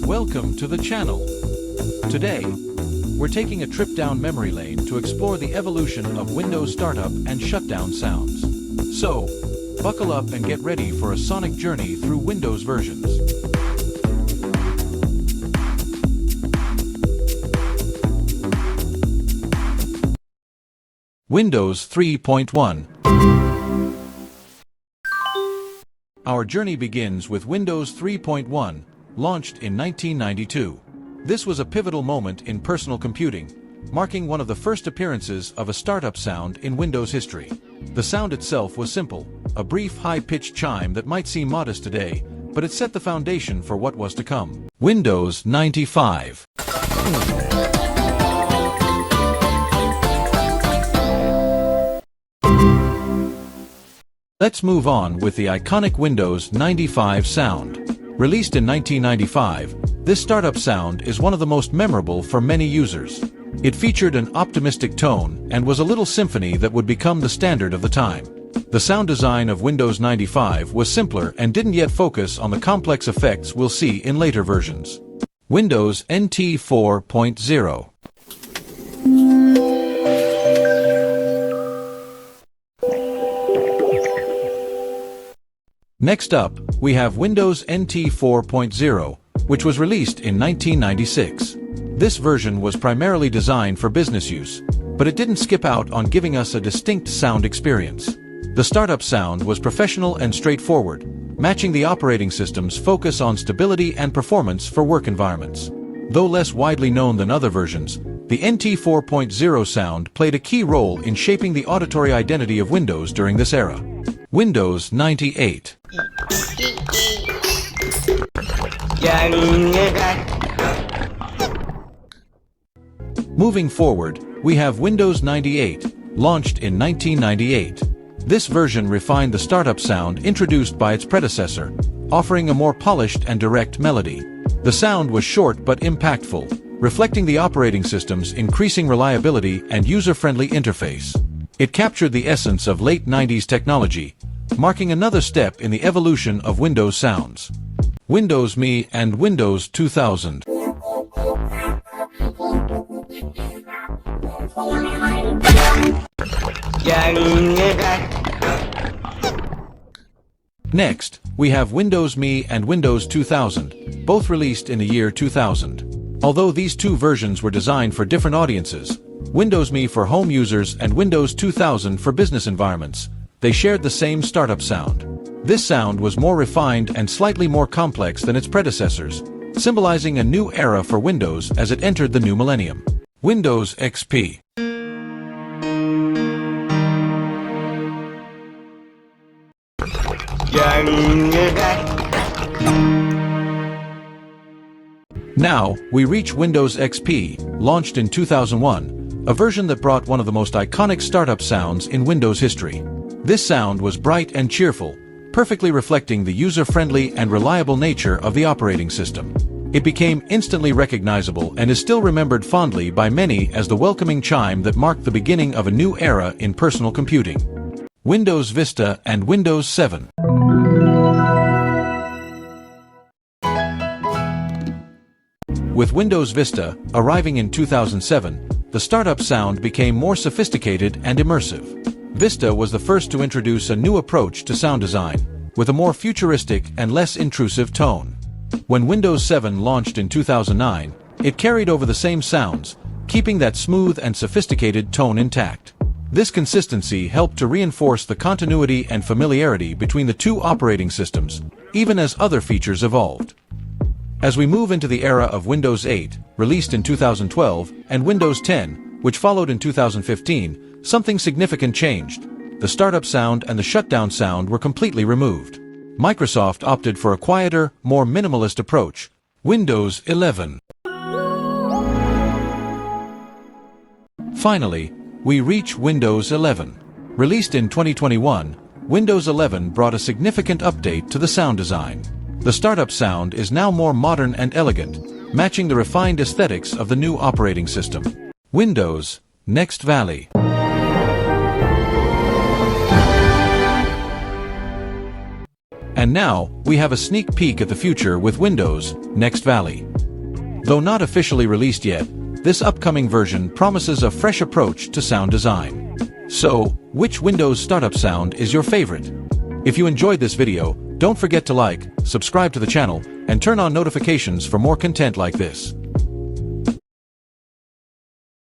Welcome to the channel. Today, we're taking a trip down memory lane to explore the evolution of Windows startup and shutdown sounds. So, buckle up and get ready for a sonic journey through Windows versions. Windows 3.1. Our journey begins with Windows 3.1, launched in 1992. This was a pivotal moment in personal computing, marking one of the first appearances of a startup sound in Windows history. The sound itself was simple, a brief high-pitched chime that might seem modest today, but it set the foundation for what was to come. Windows 95. Let's move on with the iconic Windows 95 sound. Released in 1995, this startup sound is one of the most memorable for many users. It featured an optimistic tone and was a little symphony that would become the standard of the time. The sound design of Windows 95 was simpler and didn't yet focus on the complex effects we'll see in later versions. Windows NT 4.0. Next up, we have Windows NT 4.0, which was released in 1996. This version was primarily designed for business use, but it didn't skip out on giving us a distinct sound experience. The startup sound was professional and straightforward, matching the operating system's focus on stability and performance for work environments. Though less widely known than other versions, the NT 4.0 sound played a key role in shaping the auditory identity of Windows during this era. Windows 98. Moving forward, we have Windows 98, launched in 1998. This version refined the startup sound introduced by its predecessor, offering a more polished and direct melody. The sound was short but impactful, reflecting the operating system's increasing reliability and user-friendly interface. It captured the essence of late 90s technology, marking another step in the evolution of Windows sounds. Windows Me and Windows 2000. Next, we have Windows Me and Windows 2000, both released in the year 2000. Although these two versions were designed for different audiences, Windows Me for home users and Windows 2000 for business environments, they shared the same startup sound. This sound was more refined and slightly more complex than its predecessors, symbolizing a new era for Windows as it entered the new millennium. Windows XP. Now, we reach Windows XP, launched in 2001, a version that brought one of the most iconic startup sounds in Windows history. This sound was bright and cheerful, perfectly reflecting the user-friendly and reliable nature of the operating system. It became instantly recognizable and is still remembered fondly by many as the welcoming chime that marked the beginning of a new era in personal computing. Windows Vista and Windows 7. With Windows Vista arriving in 2007, the startup sound became more sophisticated and immersive. Vista was the first to introduce a new approach to sound design, with a more futuristic and less intrusive tone. When Windows 7 launched in 2009, it carried over the same sounds, keeping that smooth and sophisticated tone intact. This consistency helped to reinforce the continuity and familiarity between the two operating systems, even as other features evolved. As we move into the era of Windows 8, released in 2012, and Windows 10, which followed in 2015, something significant changed. The startup sound and the shutdown sound were completely removed. Microsoft opted for a quieter, more minimalist approach. Windows 11. Finally, we reach Windows 11. Released in 2021, Windows 11 brought a significant update to the sound design. The startup sound is now more modern and elegant, matching the refined aesthetics of the new operating system. Windows Next Valley. And now, we have a sneak peek at the future with Windows Next Valley. Though not officially released yet, this upcoming version promises a fresh approach to sound design. So, which Windows startup sound is your favorite? If you enjoyed this video, don't forget to like, subscribe to the channel, and turn on notifications for more content like this.